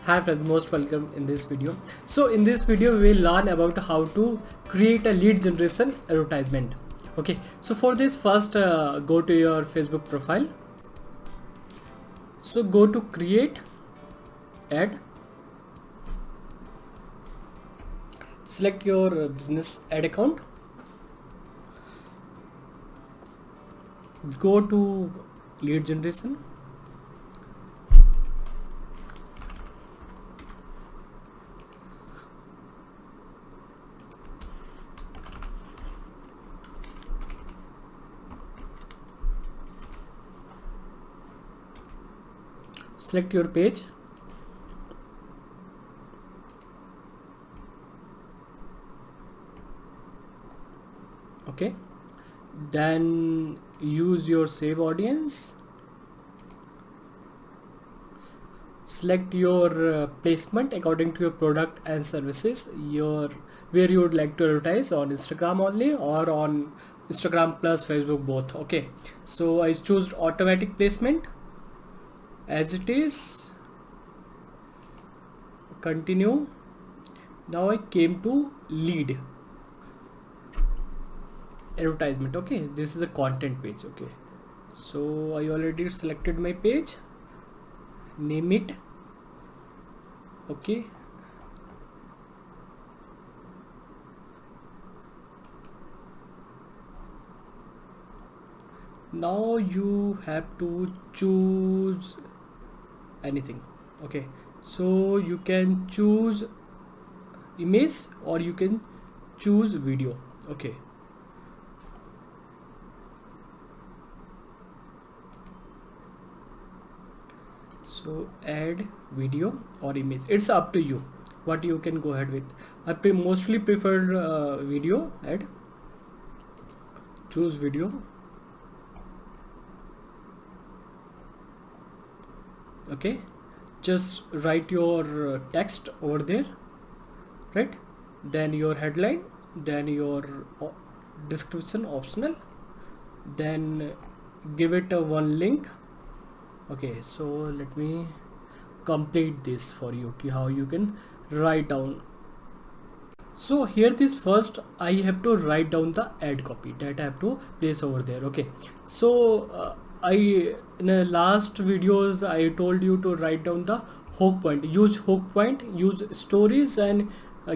Hi friends, most welcome in this video. So in this video we will learn about how to create a lead generation advertisement. Okay, so for this first go to your Facebook profile. So go to create ad, select your business ad account, go to lead generation, select your page, okay, then use your save audience, select your placement according to your product and services, your where you would like to advertise, on Instagram only or on Instagram plus Facebook both. Okay, so I choose automatic placement as it is, continue. Now I came to lead advertisement. Okay, this is the content page. Okay, so I already selected my page, name it. Okay, now you have to choose anything. Okay, so you can choose image or you can choose video. Okay, so add video or image, it's up to you what you can go ahead with. I mostly prefer video ad, choose video. Okay, just write your text over there, right? Then your headline, then your description optional, then give it a one link. Okay, so let me complete this for you, how you can write down. So here this first I have to write down the ad copy that I have to place over there. Okay, so I in the last videos I told you to write down the hook point, use hook point, use stories, and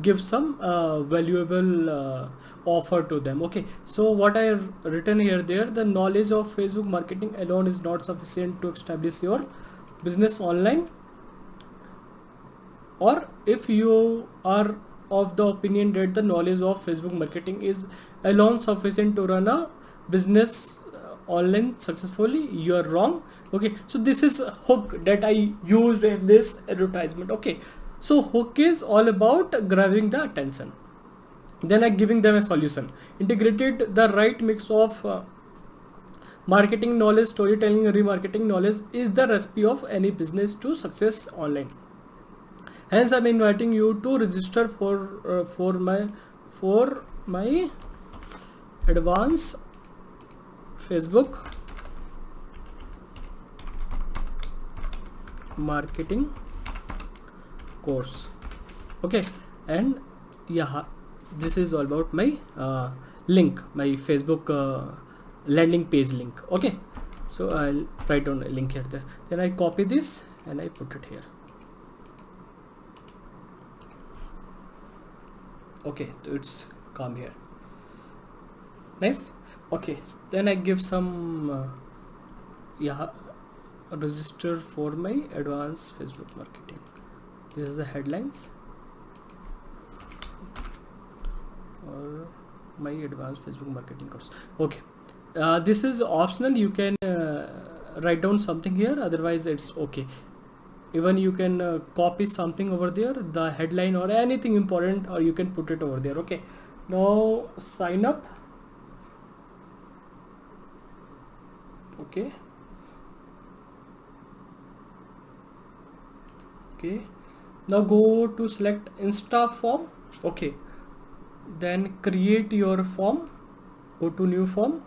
give some valuable offer to them. Okay, so what I have written here, there, the knowledge of Facebook marketing alone is not sufficient to establish your business online, or if you are of the opinion that the knowledge of Facebook marketing is alone sufficient to run a business online successfully, you are wrong. Okay, so this is a hook that I used in this advertisement. Okay, so hook is all about grabbing the attention, then I giving them a solution, integrated the right mix of marketing knowledge, storytelling, remarketing knowledge is the recipe of any business to success online. Hence I'm inviting you to register for my advanced Facebook marketing course. Okay, and yeah, this is all about my link, my Facebook landing page link. Okay, so I'll write down a link here, there, then I copy this and I put it here. Okay, so it's come here, nice. Okay, then I give some register for my advanced Facebook marketing. This is the headlines, or my advanced Facebook marketing course. Okay, this is optional, you can write down something here, otherwise it's okay. Even you can copy something over there, the headline or anything important, or you can put it over there. Okay, now sign up. Okay, okay, now go to select Insta form. Okay, then create your form, go to new form,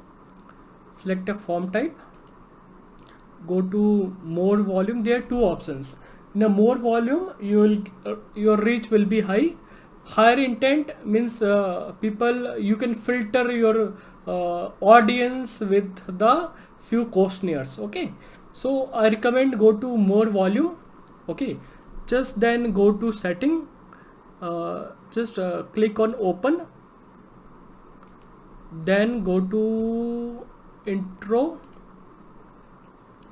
select a form type, go to more volume. There are two options, In a more volume, you will your reach will be high. Higher intent means people, you can filter your audience with the few questionnaires. Okay, so I recommend go to more volume. Okay, just then go to setting, just click on open, then go to intro.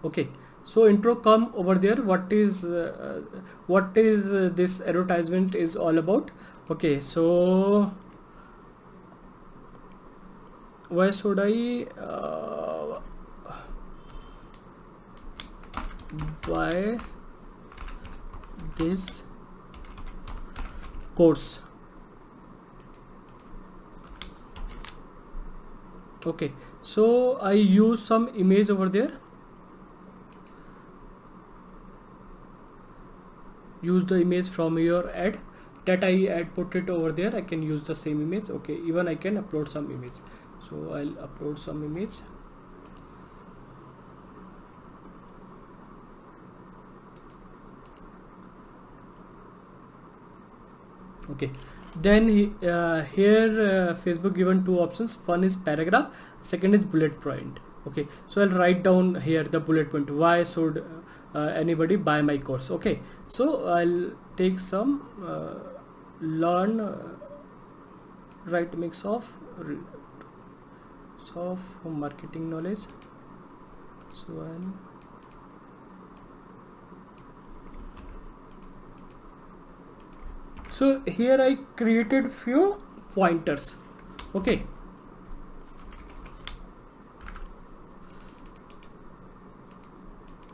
Okay, so intro come over there. What is this advertisement is all about? Okay, so why should I buy this course? Okay, so I use some image over there. Use the image from your ad that I had put it over there. I can use the same image. Okay, even I can upload some image. So I'll upload some image. Okay, then here Facebook given two options. One is paragraph, second is bullet point. Okay, so I'll write down here the bullet point. Why should anybody buy my course? Okay, so I'll take some learn right mix of marketing knowledge. So so here I created few pointers. Okay,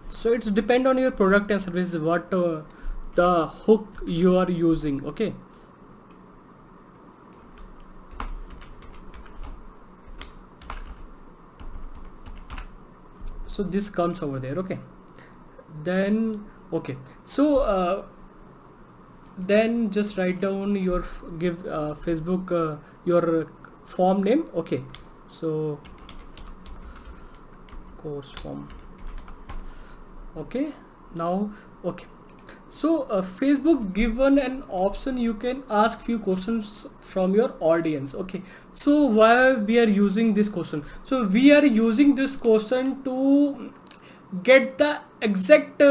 so it's depend on your product and service, what the hook you are using. Okay, so this comes over there. Okay, then okay, so then just write down your give Facebook your form name. Okay, so course form. Okay, now okay, so Facebook given an option, you can ask few questions from your audience. Okay, so why we are using this question? So we are using this question to get the exact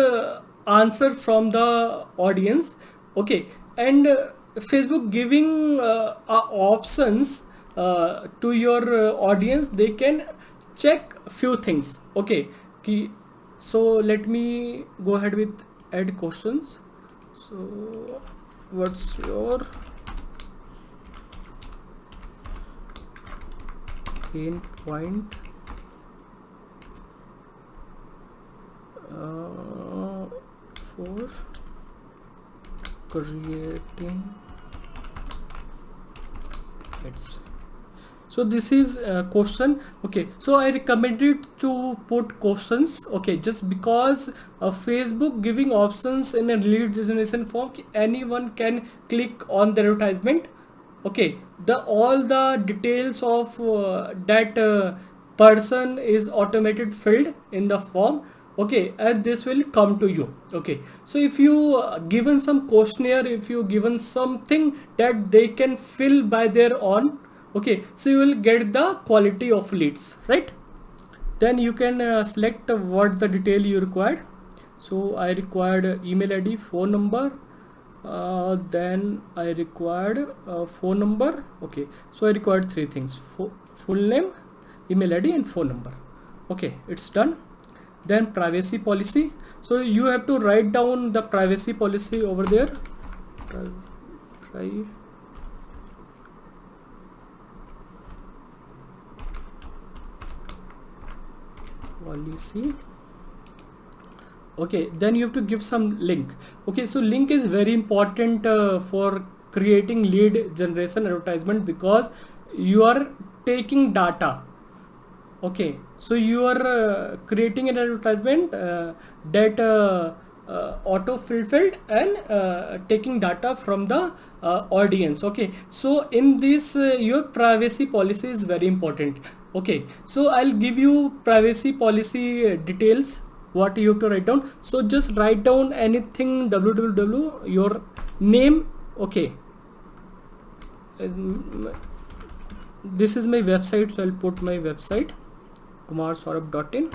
answer from the audience. Okay, and Facebook giving options to your audience, they can check few things. Okay, so let me go ahead with add questions. So what's your pain point for creating ads? So this is a question. Okay, so I recommended to put questions. Okay, just because Facebook giving options in a lead generation form, anyone can click on the advertisement. Okay, the all the details of that person is automated filled in the form. Okay, and this will come to you. Okay, so if you given some questionnaire, if you given something that they can fill by their own, okay, so you will get the quality of leads, right? Then you can select what the detail you required. So I required email ID, phone number, then I required phone number. Okay, so I required three things: full name, email ID and phone number. Okay, it's done. Then privacy policy, so you have to write down the privacy policy over there. Policy. Okay, then you have to give some link. Okay, so link is very important for creating lead generation advertisement, because you are taking data. Okay, so you are creating an advertisement that auto fulfilled and taking data from the audience. Okay, so in this your privacy policy is very important. Okay, so I'll give you privacy policy details. what you have to write down. So just write down anything, www, your name. Okay, this is my website, so I'll put my website, kumarsaurabh.in.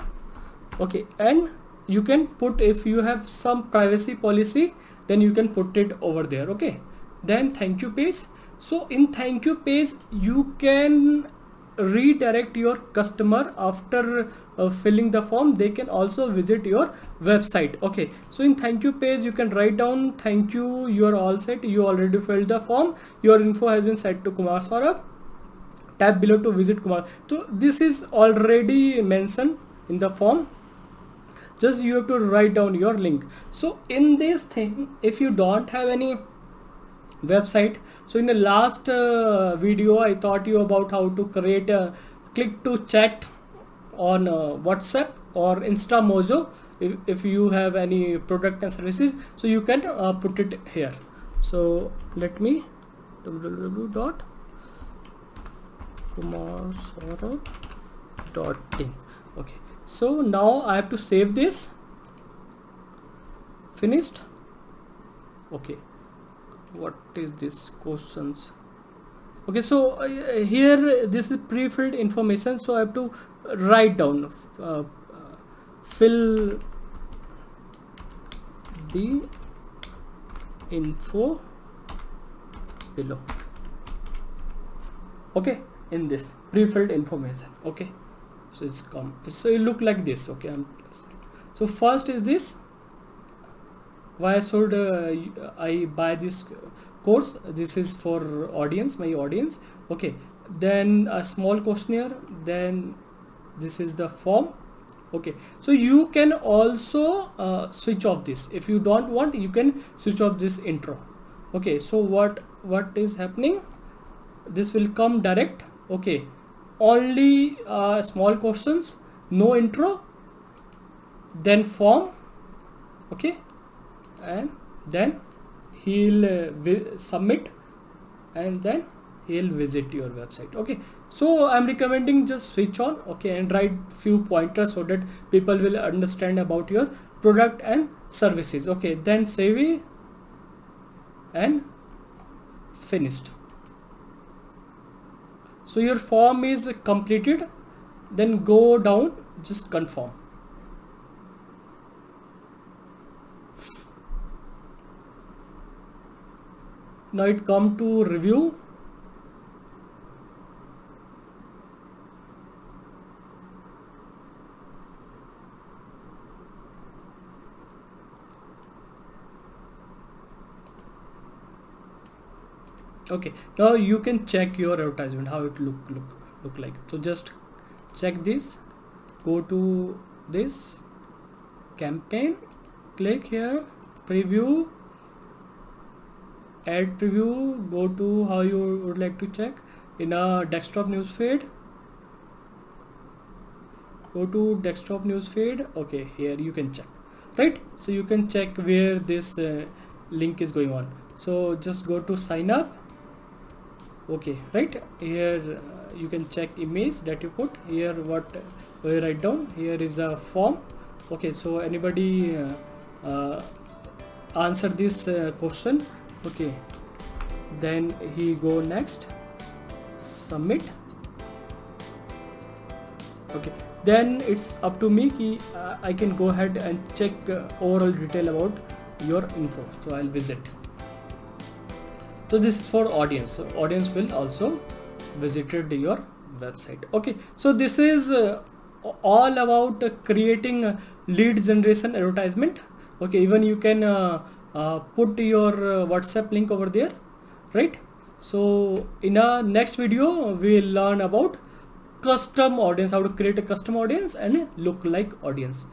okay, and you can put, if you have some privacy policy, then you can put it over there. Okay, then thank you page. So in thank you page you can redirect your customer after filling the form. They can also visit your website. Okay, so in thank you page you can write down, thank you, you are all set, you already filled the form, your info has been set to Kumar Saurabh, tap below to visit Kumar. So this is already mentioned in the form, just you have to write down your link. So in this thing, if you don't have any website, so in the last video I taught you about how to create a click to chat on WhatsApp or InstaMojo. If you have any product and services, so you can put it here. So let me www.kumarsaurabh.in. okay, so now I have to save this. Finished. Okay, what is this questions? Okay, so here this is pre-filled information, so I have to write down fill the info below. Okay, in this pre-filled information. Okay, so it's come, so it look like this. Okay, so first is this, why should I buy this course? This is for audience, my audience. Okay, then a small questionnaire, then this is the form. Okay, so you can also switch off this. If you don't want, you can switch off this intro. Okay, so what is happening, this will come direct. Okay, only small questions, no intro, then form. Okay, and then he'll submit, and then he'll visit your website. Okay, so I'm recommending just switch on. Okay, and write few pointers so that people will understand about your product and services. Okay, then save it and finished. So your form is completed, then go down, just confirm. Now it come to review. Okay, now you can check your advertisement, how it look like. So just check this, go to this campaign, click here, preview, add preview, go to how you would like to check in a desktop newsfeed, go to desktop newsfeed. Okay, here you can check, right? So you can check where this link is going on. So just go to sign up. Okay, right here you can check image that you put here, what you write down. Here is a form. Okay, so anybody answer this question. Okay, then he go next, submit. Okay, then it's up to me ki I can go ahead and check overall detail about your info. So I'll visit. So this is for audience. So audience will also visited your website. Okay, so this is all about creating lead generation advertisement. Okay, even you can put your WhatsApp link over there, right? So in a next video we will learn about custom audience, how to create a custom audience and look like audience.